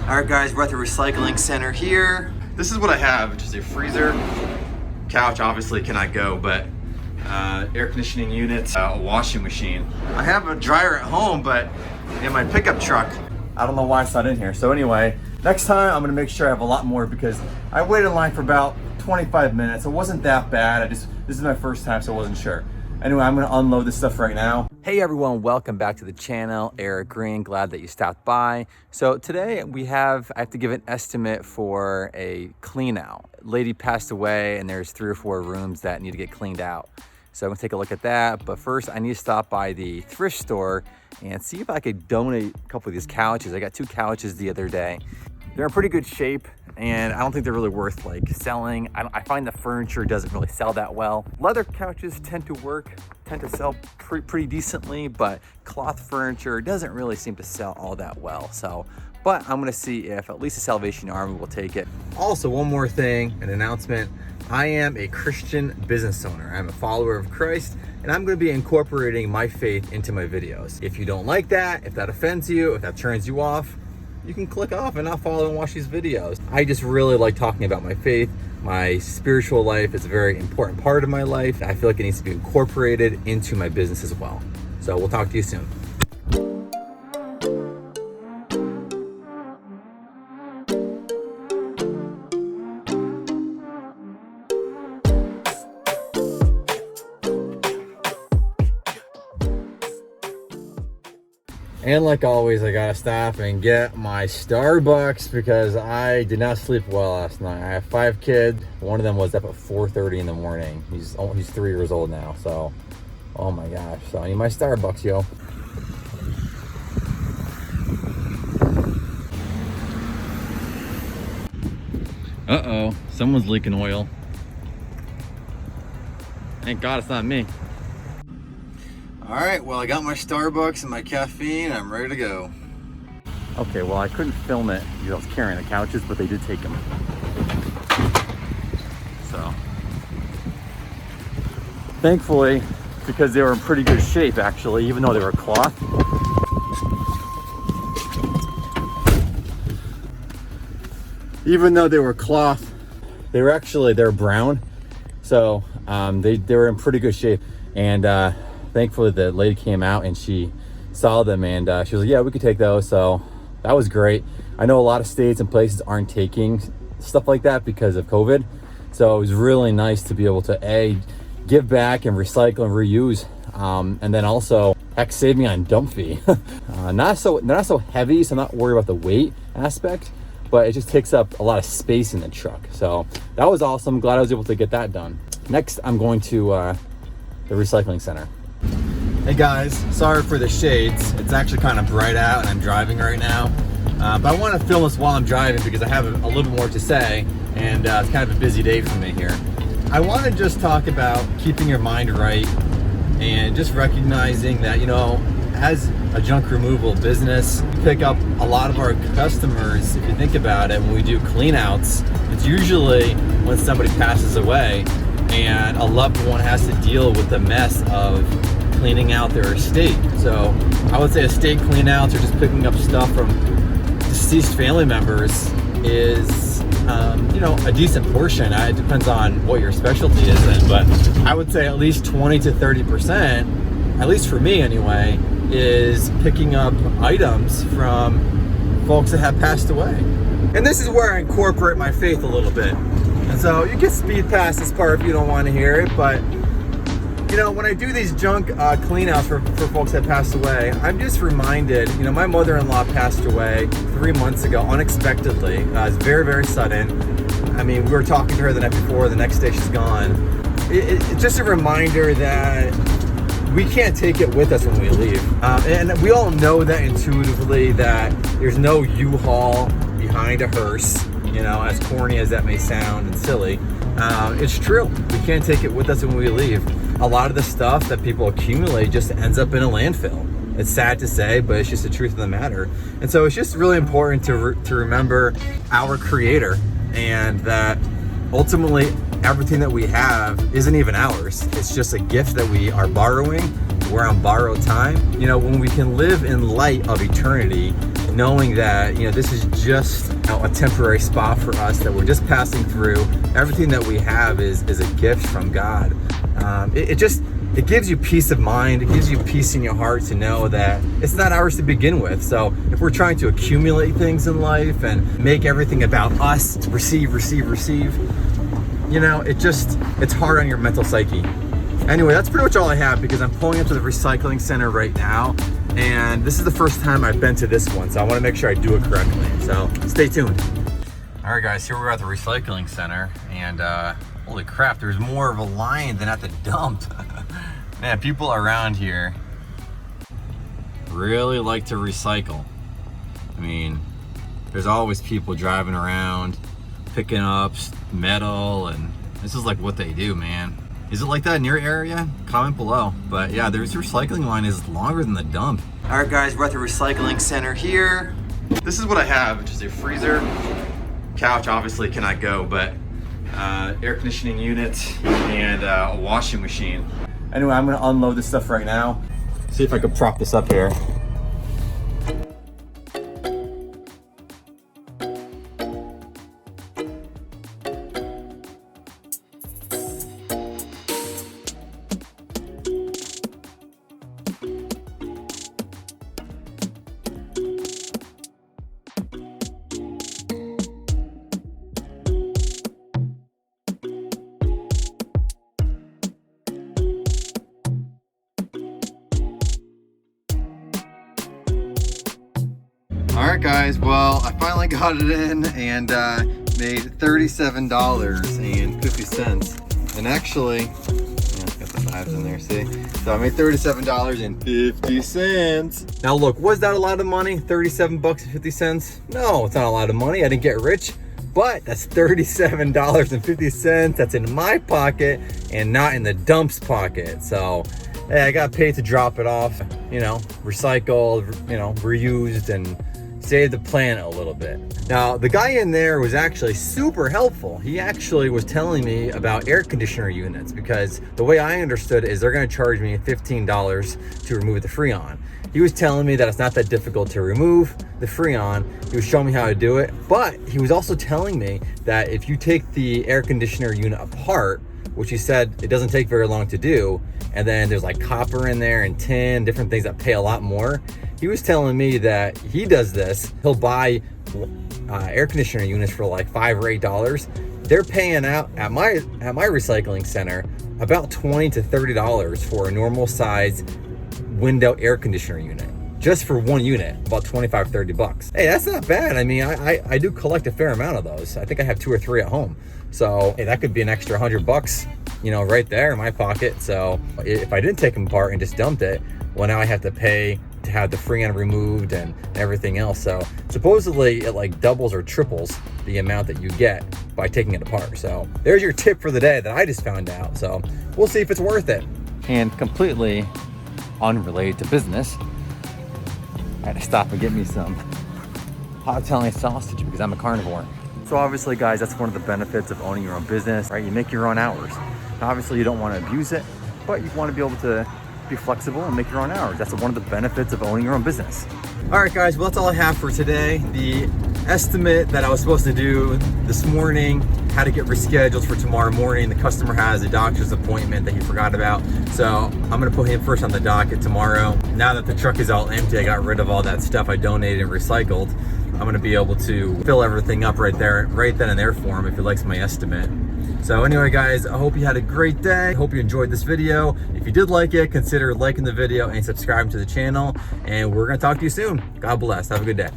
All right, guys, we're at the recycling center here. This is what I have, which is a freezer. Couch obviously cannot go, but air conditioning units, a washing machine. I have a dryer at home, but in my pickup truck, I don't know why it's not in here. So anyway, next time I'm gonna make sure I have a lot more because I waited in line for about 25 minutes. It wasn't that bad. This is my first time, so I wasn't sure. Anyway, I'm gonna unload this stuff right now. Hey everyone, welcome back to the channel. Eric Green, glad that you stopped by. So today I have to give an estimate for a clean out. Lady passed away and there's 3 or 4 rooms that need to get cleaned out. So I'm gonna take a look at that. But first I need to stop by the thrift store and see if I could donate a couple of these couches. I got 2 couches the other day. They're in pretty good shape and I don't think they're really worth like selling. I find the furniture doesn't really sell that well. Leather couches tend to sell pretty decently, but cloth furniture doesn't really seem to sell all that well. So, but I'm gonna see if at least the Salvation Army will take it. Also, one more thing, an announcement. I am a Christian business owner. I'm a follower of Christ, and I'm gonna be incorporating my faith into my videos. If you don't like that, if that offends you, if that turns you off, you can click off and not follow and watch these videos. I just really like talking about my faith. My spiritual life is a very important part of my life. I feel like it needs to be incorporated into my business as well. So we'll talk to you soon. And like always, I gotta stop and get my Starbucks because I did not sleep well last night. I have 5 kids. One of them was up at 4:30 in the morning. He's 3 years old now, so oh my gosh. So I need my Starbucks, yo. Uh-oh, someone's leaking oil. Thank God it's not me. All right, well, I got my Starbucks and my caffeine. I'm ready to go. Okay, well, I couldn't film it because I was carrying the couches, but they did take them. So, thankfully, because they were in pretty good shape, actually, even though they were cloth. Even though they were cloth, they were brown. So, they were in pretty good shape. And, thankfully the lady came out and she saw them and she was like, yeah, we could take those. So that was great. I know a lot of states and places aren't taking stuff like that because of COVID. So it was really nice to be able to give back and recycle and reuse. And then also, heck, save me on dump fee. They're not so heavy, so I'm not worried about the weight aspect, but it just takes up a lot of space in the truck. So that was awesome. Glad I was able to get that done. Next, I'm going to the recycling center. Hey guys, sorry for the shades. It's actually kind of bright out and I'm driving right now. But I want to film this while I'm driving because I have a little bit more to say and it's kind of a busy day for me here. I want to just talk about keeping your mind right and just recognizing that, you know, as a junk removal business, we pick up a lot of our customers, if you think about it, when we do clean outs, it's usually when somebody passes away and a loved one has to deal with the mess of cleaning out their estate. So I would say estate clean outs or just picking up stuff from deceased family members is, you know, a decent portion. It depends on what your specialty is in, but I would say at least 20 to 30%, at least for me anyway, is picking up items from folks that have passed away. And this is where I incorporate my faith a little bit. And so you can speed past this part if you don't want to hear it, but you know, when I do these junk clean outs for folks that passed away, I'm just reminded, you know, my mother-in-law passed away 3 months ago unexpectedly. It's very, very sudden. I mean, we were talking to her the night before, the next day she's gone. It's just a reminder that we can't take it with us when we leave. And we all know that intuitively that there's no U-Haul behind a hearse, you know, as corny as that may sound and silly. It's true. We can't take it with us when we leave. A lot of the stuff that people accumulate just ends up in a landfill. It's sad to say, but it's just the truth of the matter. And so it's just really important to remember our Creator and that ultimately everything that we have isn't even ours. It's just a gift that we are borrowing. We're on borrowed time. You know, when we can live in light of eternity and knowing that, you know, this is just a temporary spot for us, that we're just passing through. Everything that we have is a gift from God. It gives you peace of mind. It gives you peace in your heart to know that it's not ours to begin with. So if we're trying to accumulate things in life and make everything about us, to receive, you know, it's hard on your mental psyche. Anyway, that's pretty much all I have, because I'm pulling up to the recycling center right now, and this is the first time I've been to this one, so I want to make sure I do it correctly. So stay tuned. All right, guys, here we're at the recycling center, and holy crap, there's more of a line than at the dump. Man, people around here really like to recycle. I mean, there's always people driving around picking up metal, and this is like what they do, man. Is it like that in your area? Comment below. But yeah, this recycling line is longer than the dump. All right, guys, we're at the recycling center here. This is what I have, which is a freezer. Couch obviously cannot go, but air conditioning unit and a washing machine. Anyway, I'm gonna unload this stuff right now. See if I can prop this up here. All right, guys, well, I finally got it in and made $37.50. And actually, yeah, got the fives in there, see? So I made $37.50. Now look, was that a lot of money? 37 bucks and 50 cents? No, it's not a lot of money. I didn't get rich, but that's $37.50. That's in my pocket and not in the dump's pocket. So, hey, I got paid to drop it off, you know, recycled, you know, reused, and save the planet a little bit. Now, the guy in there was actually super helpful. He actually was telling me about air conditioner units, because the way I understood it is they're gonna charge me $15 to remove the Freon. He was telling me that it's not that difficult to remove the Freon. He was showing me how to do it, but he was also telling me that if you take the air conditioner unit apart, which he said it doesn't take very long to do, and then there's like copper in there and tin, different things that pay a lot more. He was telling me that he does this. He'll buy air conditioner units for like $5 or $8. They're paying out at my recycling center about $20 to $30 for a normal size window air conditioner unit. Just for one unit, about 25, 30 bucks. Hey, that's not bad. I mean, I do collect a fair amount of those. I think I have 2 or 3 at home. So hey, that could be an extra 100 bucks, you know, right there in my pocket. So if I didn't take them apart and just dumped it, well, now I have to pay to have the Freon removed and everything else. So supposedly it like doubles or triples the amount that you get by taking it apart. So there's your tip for the day that I just found out. So we'll see if it's worth it. And completely unrelated to business, I had to stop and get me some hot Italian sausage because I'm a carnivore. So obviously, guys, that's one of the benefits of owning your own business, right? You make your own hours. Now, obviously, you don't want to abuse it, but you want to be able to be flexible and make your own hours. That's one of the benefits of owning your own business. All right, guys, well, that's all I have for today. The estimate that I was supposed to do this morning had to get rescheduled for tomorrow morning. The customer has a doctor's appointment that he forgot about. So I'm gonna put him first on the docket tomorrow. Now that the truck is all empty, I got rid of all that stuff I donated and recycled. I'm gonna be able to fill everything up right then and there for him if he likes my estimate. So anyway, guys, I hope you had a great day. I hope you enjoyed this video. If you did like it, consider liking the video and subscribing to the channel. And we're gonna talk to you soon. God bless. Have a good day.